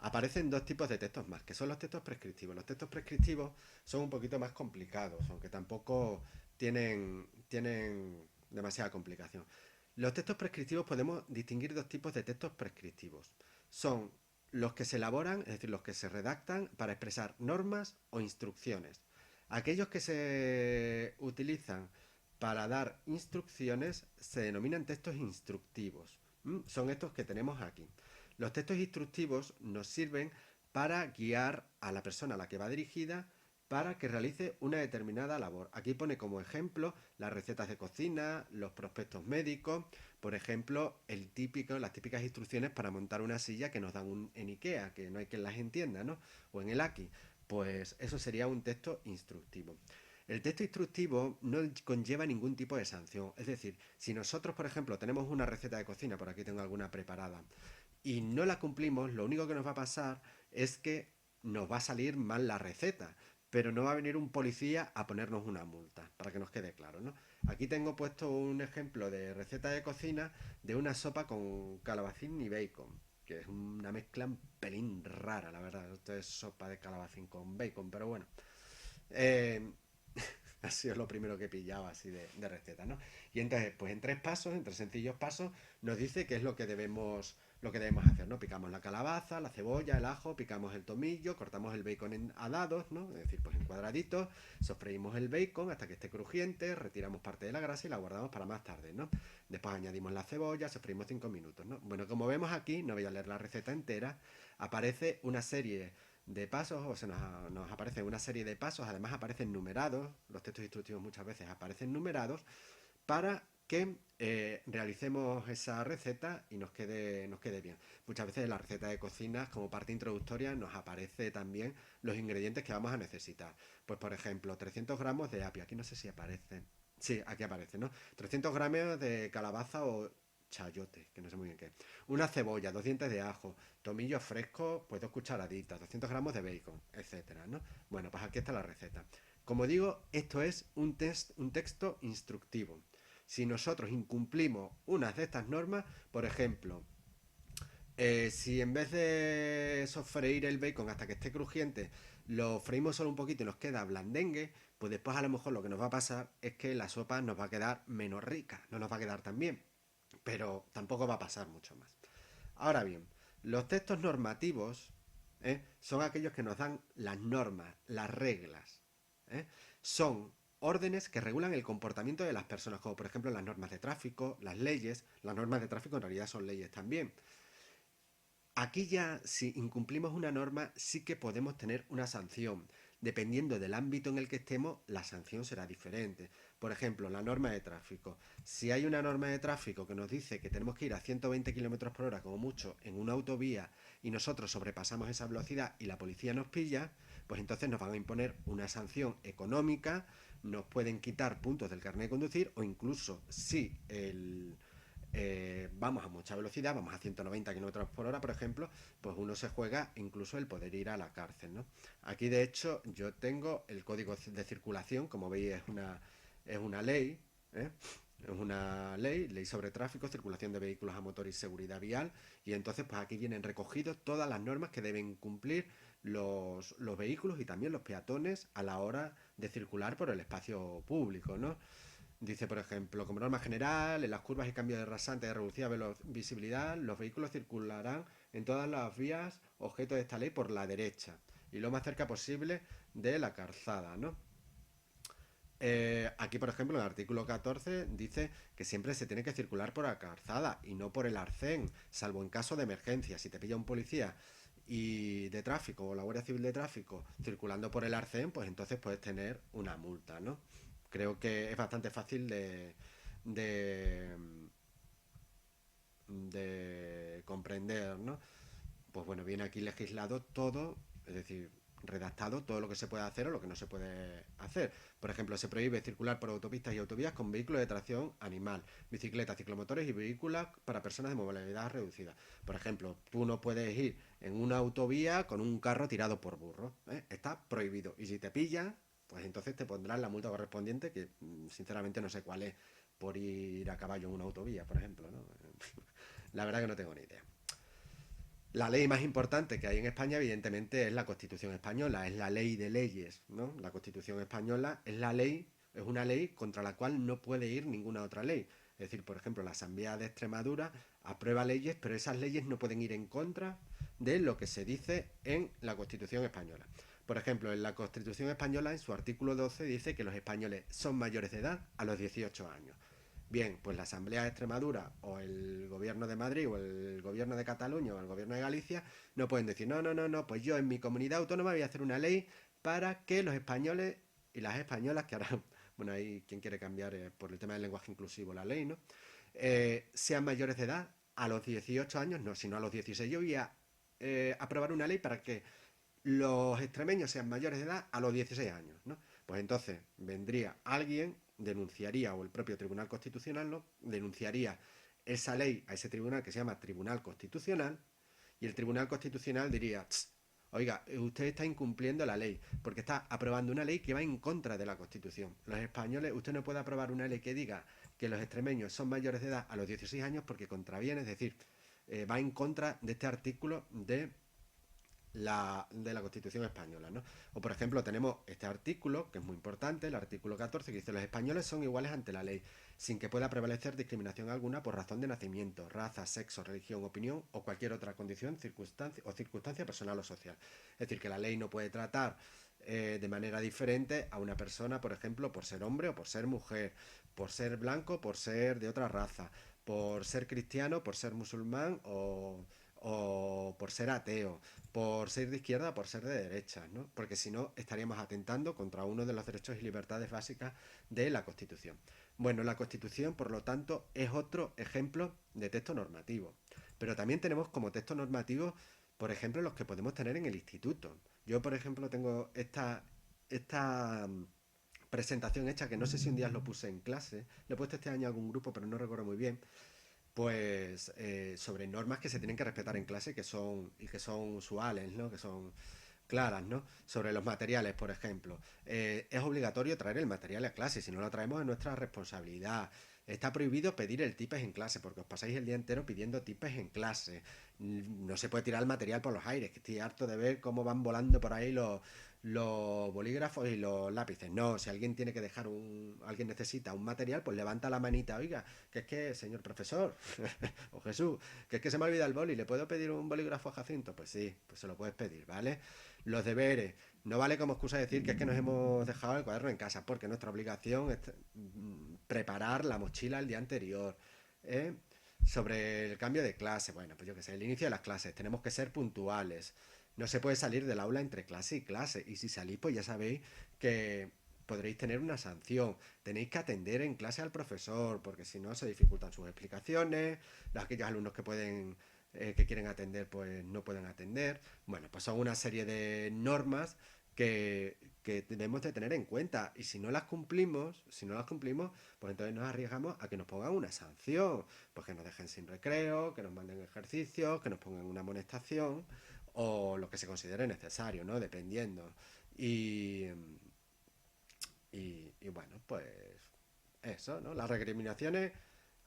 aparecen dos tipos de textos más, que son los textos prescriptivos. Los textos prescriptivos son un poquito más complicados, aunque tampoco tienen demasiada complicación. Los textos prescriptivos podemos distinguir dos tipos de textos prescriptivos. Son los que se elaboran, es decir, los que se redactan para expresar normas o instrucciones. Aquellos que se utilizan para dar instrucciones se denominan textos instructivos. Son estos que tenemos aquí. Los textos instructivos nos sirven para guiar a la persona a la que va dirigida para que realice una determinada labor. Aquí pone como ejemplo las recetas de cocina, los prospectos médicos, por ejemplo, las típicas instrucciones para montar una silla que nos dan en IKEA, que no hay quien las entienda, ¿no? O en el Aki. Pues eso sería un texto instructivo. El texto instructivo no conlleva ningún tipo de sanción. Es decir, si nosotros, por ejemplo, tenemos una receta de cocina, por aquí tengo alguna preparada, y no la cumplimos, lo único que nos va a pasar es que nos va a salir mal la receta, pero no va a venir un policía a ponernos una multa, para que nos quede claro, ¿no? Aquí tengo puesto un ejemplo de receta de cocina de una sopa con calabacín y bacon, que es una mezcla un pelín rara, la verdad. Esto es sopa de calabacín con bacon, pero bueno. Eh, ha sido lo primero que he pillado así de receta, ¿no? Y entonces, pues en tres pasos, en tres sencillos pasos, nos dice qué es lo que debemos hacer, ¿no? Picamos la calabaza, la cebolla, el ajo, picamos el tomillo, cortamos el bacon a dados, ¿no? Es decir, pues en cuadraditos, sofreímos el bacon hasta que esté crujiente, retiramos parte de la grasa y la guardamos para más tarde, ¿no? Después añadimos la cebolla, sofreímos 5 minutos, ¿no? Bueno, como vemos aquí, no voy a leer la receta entera, aparece una serie de pasos, o se nos aparece una serie de pasos, además aparecen numerados, los textos instructivos muchas veces aparecen numerados, para que realicemos esa receta y nos quede bien. Muchas veces en la receta de cocina, como parte introductoria, nos aparece también los ingredientes que vamos a necesitar. Pues por ejemplo, 300 gramos de apio, aquí no sé si aparece. Sí, aquí aparece, ¿no? 300 gramos de calabaza o chayote, que no sé muy bien qué. Una cebolla, dos dientes de ajo, tomillo fresco, pues 2 cucharaditas, 200 gramos de bacon, etcétera, ¿no? Bueno, pues aquí está la receta. Como digo, esto es un texto instructivo. Si nosotros incumplimos unas de estas normas, por ejemplo, si en vez de sofreír el bacon hasta que esté crujiente, lo freímos solo un poquito y nos queda blandengue, pues después a lo mejor lo que nos va a pasar es que la sopa nos va a quedar menos rica, no nos va a quedar tan bien, pero tampoco va a pasar mucho más. Ahora bien, los textos normativos son aquellos que nos dan las normas, las reglas. ¿eh? Son órdenes que regulan el comportamiento de las personas, como por ejemplo las normas de tráfico, las leyes. Las normas de tráfico en realidad son leyes también. Aquí ya, si incumplimos una norma, sí que podemos tener una sanción. Dependiendo del ámbito en el que estemos, la sanción será diferente. Por ejemplo, la norma de tráfico. Si hay una norma de tráfico que nos dice que tenemos que ir a 120 kilómetros por hora como mucho en una autovía y nosotros sobrepasamos esa velocidad y la policía nos pilla, pues entonces nos van a imponer una sanción económica, nos pueden quitar puntos del carnet de conducir o incluso si vamos a mucha velocidad, vamos a 190 kilómetros por hora, por ejemplo, pues uno se juega incluso el poder ir a la cárcel, ¿no? Aquí, de hecho, yo tengo el código de circulación, como veis, es una ley, ¿eh? Es una ley sobre tráfico, circulación de vehículos a motor y seguridad vial, y entonces pues aquí vienen recogidos todas las normas que deben cumplir los vehículos y también los peatones a la hora de circular por el espacio público, ¿no? Dice, por ejemplo, como norma general, en las curvas y cambios de rasante de reducida visibilidad, los vehículos circularán en todas las vías objeto de esta ley por la derecha y lo más cerca posible de la calzada, ¿no? Aquí, por ejemplo, en el artículo 14 dice que siempre se tiene que circular por la calzada y no por el arcén, salvo en caso de emergencia. Si te pilla un policía y de tráfico o la Guardia Civil de Tráfico circulando por el arcén, pues entonces puedes tener una multa, ¿no? Creo que es bastante fácil de, de comprender, ¿no? Pues bueno, viene aquí legislado todo, es decir, redactado todo lo que se puede hacer o lo que no se puede hacer. Por ejemplo, se prohíbe circular por autopistas y autovías con vehículos de tracción animal, bicicletas, ciclomotores y vehículos para personas de movilidad reducida. Por ejemplo, tú no puedes ir en una autovía con un carro tirado por burro. Está prohibido. Y si te pillan, pues entonces te pondrán la multa correspondiente, que sinceramente no sé cuál es, por ir a caballo en una autovía, por ejemplo, ¿no? La verdad que no tengo ni idea. La ley más importante que hay en España, evidentemente, es la Constitución española, es la ley de leyes, ¿no? La Constitución española es la ley, es una ley contra la cual no puede ir ninguna otra ley. Es decir, por ejemplo, la Asamblea de Extremadura aprueba leyes, pero esas leyes no pueden ir en contra de lo que se dice en la Constitución española. Por ejemplo, en la Constitución española, en su artículo 12, dice que los españoles son mayores de edad a los 18 años. Bien, pues la Asamblea de Extremadura o el gobierno de Madrid o el gobierno de Cataluña o el gobierno de Galicia no pueden decir, no, no, no, no, pues yo en mi comunidad autónoma voy a hacer una ley para que los españoles y las españolas, que ahora, bueno, hay quien quiere cambiar por el tema del lenguaje inclusivo la ley, ¿no? Sean mayores de edad a los 18 años, no, sino a los 16. Yo voy a aprobar una ley para que los extremeños sean mayores de edad a los 16 años, ¿no? Pues entonces vendría alguien, denunciaría, o el propio Tribunal Constitucional, ¿no? Denunciaría esa ley a ese tribunal que se llama Tribunal Constitucional, y el Tribunal Constitucional diría, oiga, usted está incumpliendo la ley, porque está aprobando una ley que va en contra de la Constitución. Los españoles, usted no puede aprobar una ley que diga que los extremeños son mayores de edad a los 16 años porque contraviene, es decir, va en contra de este artículo de la Constitución española, ¿no? O por ejemplo tenemos este artículo, que es muy importante, el artículo 14, que dice los españoles son iguales ante la ley, sin que pueda prevalecer discriminación alguna por razón de nacimiento, raza, sexo, religión, opinión o cualquier otra condición, circunstancia personal o social. Es decir, que la ley no puede tratar de manera diferente a una persona, por ejemplo, por ser hombre o por ser mujer, por ser blanco, por ser de otra raza, por ser cristiano, por ser musulmán o por ser ateo, por ser de izquierda o por ser de derecha, ¿no? Porque si no estaríamos atentando contra uno de los derechos y libertades básicas de la Constitución. Bueno, la Constitución, por lo tanto, es otro ejemplo de texto normativo. Pero también tenemos como texto normativo, por ejemplo, los que podemos tener en el instituto. Yo, por ejemplo, tengo esta presentación hecha que no sé si un día lo puse en clase. Le he puesto este año a algún grupo, pero no recuerdo muy bien, pues sobre normas que se tienen que respetar en clase y que son usuales, ¿no? Que son claras, ¿no? Sobre los materiales, por ejemplo. Es obligatorio traer el material a clase, si no lo traemos es nuestra responsabilidad. Está prohibido pedir el tipes en clase, porque os pasáis el día entero pidiendo tipes en clase. No se puede tirar el material por los aires, que estoy harto de ver cómo van volando por ahí los bolígrafos y los lápices. No, si alguien tiene que dejar alguien necesita un material, pues levanta la manita, oiga, que es que, señor profesor, o Jesús, que es que se me olvida el boli, ¿le puedo pedir un bolígrafo a Jacinto? Pues sí, pues se lo puedes pedir, ¿vale? Los deberes. No vale como excusa decir que es que nos hemos dejado el cuaderno en casa, porque nuestra obligación es preparar la mochila el día anterior. ¿eh? Sobre el cambio de clase, bueno, pues yo qué sé, el inicio de las clases, tenemos que ser puntuales. No se puede salir del aula entre clase y clase. Y si salís, pues ya sabéis que podréis tener una sanción. Tenéis que atender en clase al profesor, porque si no se dificultan sus explicaciones. Aquellos alumnos que quieren atender, pues no pueden atender. Bueno, pues son una serie de normas que debemos de tener en cuenta. Y si no las cumplimos, pues entonces nos arriesgamos a que nos pongan una sanción. Pues que nos dejen sin recreo, que nos manden ejercicios, que nos pongan una amonestación o lo que se considere necesario, ¿no? Dependiendo. Y, y bueno, pues eso, ¿no? Las recriminaciones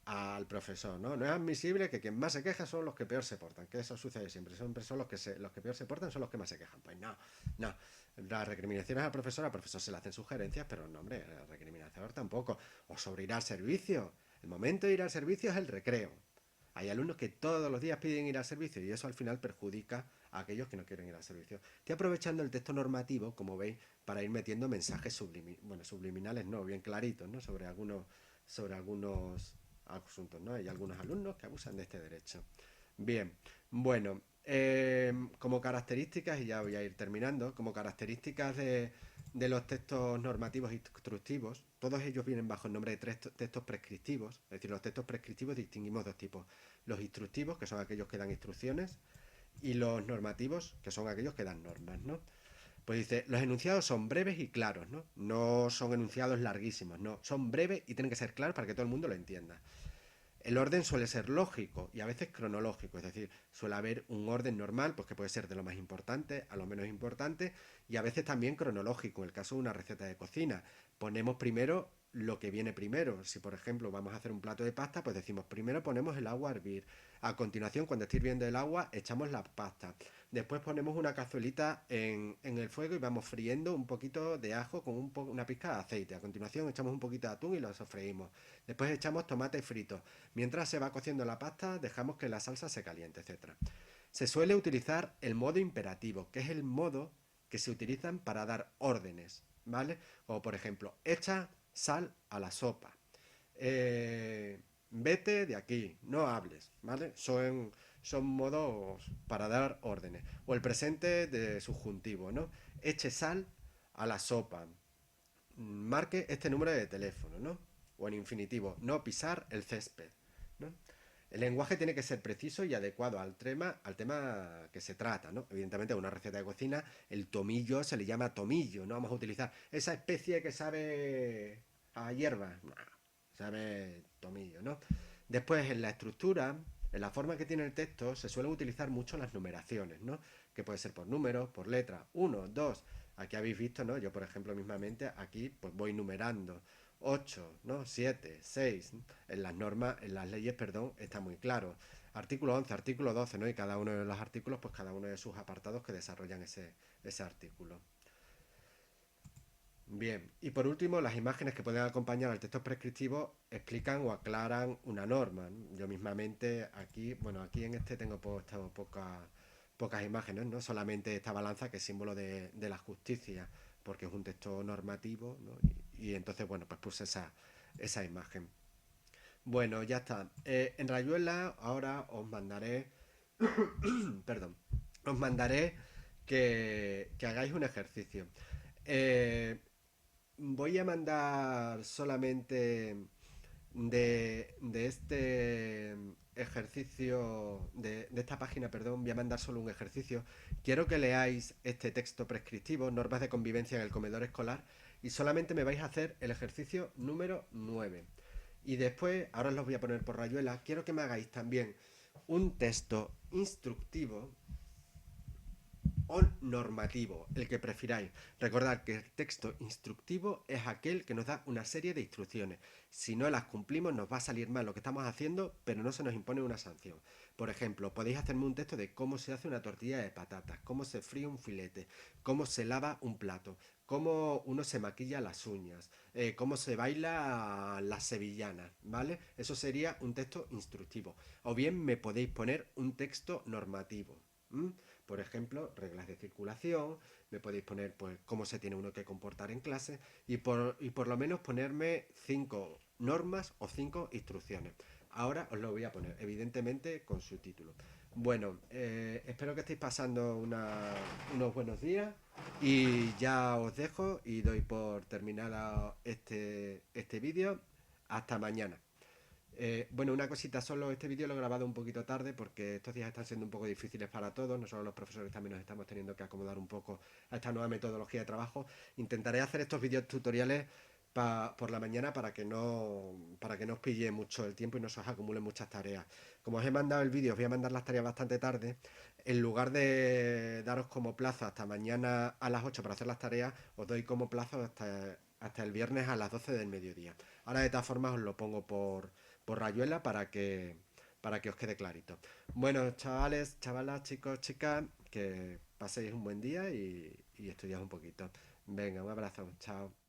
al profesor, ¿no? No es admisible que quien más se queja son los que peor se portan, que eso sucede siempre son los que peor se portan son los que más se quejan. Pues no, no. Las recriminaciones al profesor se le hacen sugerencias, pero no, hombre, al recriminador tampoco. O sobre ir al servicio. El momento de ir al servicio es el recreo. Hay alumnos que todos los días piden ir al servicio y eso al final perjudica a aquellos que no quieren ir al servicio. Estoy aprovechando el texto normativo, como veis, para ir metiendo mensajes subliminales, no, bien claritos, ¿no? Sobre algunos asuntos, ¿no? Hay algunos alumnos que abusan de este derecho. Bien, bueno, como características, y ya voy a ir terminando, como características de los textos normativos instructivos, todos ellos vienen bajo el nombre de tres textos prescriptivos, es decir, los textos prescriptivos distinguimos dos tipos, los instructivos, que son aquellos que dan instrucciones, y los normativos, que son aquellos que dan normas, ¿no? Pues dice, los enunciados son breves y claros, ¿no? No son enunciados larguísimos, no, son breves y tienen que ser claros para que todo el mundo lo entienda. El orden suele ser lógico y a veces cronológico, es decir, suele haber un orden normal, pues que puede ser de lo más importante a lo menos importante, y a veces también cronológico, en el caso de una receta de cocina. Ponemos primero lo que viene primero. Si por ejemplo vamos a hacer un plato de pasta, pues decimos primero ponemos el agua a hervir. A continuación, cuando esté hirviendo el agua, echamos la pasta. Después ponemos una cazuelita en el fuego y vamos friendo un poquito de ajo con una pizca de aceite. A continuación echamos un poquito de atún y lo sofreímos. Después echamos tomate frito. Mientras se va cociendo la pasta, dejamos que la salsa se caliente, etcétera. Se suele utilizar el modo imperativo, que es el modo que se utilizan para dar órdenes, ¿vale? O por ejemplo, echa sal a la sopa. Vete de aquí, no hables, ¿vale? Son modos para dar órdenes. O el presente de subjuntivo, ¿no? Eche sal a la sopa. Marque este número de teléfono, ¿no? O en infinitivo, no pisar el césped, ¿no? El lenguaje tiene que ser preciso y adecuado al tema que se trata, ¿no? Evidentemente, en una receta de cocina, el tomillo se le llama tomillo, no vamos a utilizar esa especie que sabe a hierba, no, sabe tomillo, ¿no? Después, en la estructura, en la forma que tiene el texto, se suelen utilizar mucho las numeraciones, ¿no? Que puede ser por números, por letras, uno, dos. Aquí habéis visto, ¿no? Yo, por ejemplo, mismamente, aquí pues voy numerando 8, ¿no? 7, 6. En las normas, en las leyes, perdón, está muy claro. Artículo 11, artículo 12, ¿no? Y cada uno de los artículos, pues cada uno de sus apartados que desarrollan ese artículo. Bien, y por último, las imágenes que pueden acompañar al texto prescriptivo explican o aclaran una norma, ¿no? Yo mismamente aquí, bueno, aquí en este tengo puesto pocas imágenes, ¿no? Solamente esta balanza que es símbolo de la justicia, porque es un texto normativo, ¿no? Y entonces, bueno, pues puse esa imagen. Bueno, ya está. En Rayuela ahora os mandaré, perdón, os mandaré que hagáis un ejercicio. Eh, Voy a mandar solamente de este ejercicio, de esta página, perdón, voy a mandar solo un ejercicio. Quiero que leáis este texto prescriptivo, normas de convivencia en el comedor escolar, y solamente me vais a hacer el ejercicio número 9. Y después, ahora os los voy a poner por rayuela, quiero que me hagáis también un texto instructivo o normativo, el que prefiráis. Recordad que el texto instructivo es aquel que nos da una serie de instrucciones. Si no las cumplimos nos va a salir mal lo que estamos haciendo, pero no se nos impone una sanción. Por ejemplo, podéis hacerme un texto de cómo se hace una tortilla de patatas, cómo se fríe un filete, cómo se lava un plato, cómo uno se maquilla las uñas, cómo se baila las sevillanas, ¿vale? Eso sería un texto instructivo. O bien me podéis poner un texto normativo. ¿M? Por ejemplo, reglas de circulación, me podéis poner pues cómo se tiene uno que comportar en clase y por lo menos ponerme 5 normas o 5 instrucciones. Ahora os lo voy a poner, evidentemente con su título. Bueno, espero que estéis pasando unos buenos días y ya os dejo y doy por terminada este vídeo. Hasta mañana. Bueno, una cosita solo, este vídeo lo he grabado un poquito tarde porque estos días están siendo un poco difíciles para todos, no solo los profesores, también nos estamos teniendo que acomodar un poco a esta nueva metodología de trabajo. Intentaré hacer estos vídeos tutoriales por la mañana para que no os pille mucho el tiempo y no se os acumulen muchas tareas. Como os he mandado el vídeo, os voy a mandar las tareas bastante tarde. En lugar de daros como plazo hasta mañana a las 8 para hacer las tareas, os doy como plazo hasta el viernes a las 12 del mediodía. Ahora de todas formas os lo pongo por Rayuela para que os quede clarito. Bueno, chavales, chavalas, chicos, chicas, que paséis un buen día y estudiad un poquito. Venga, un abrazo, chao.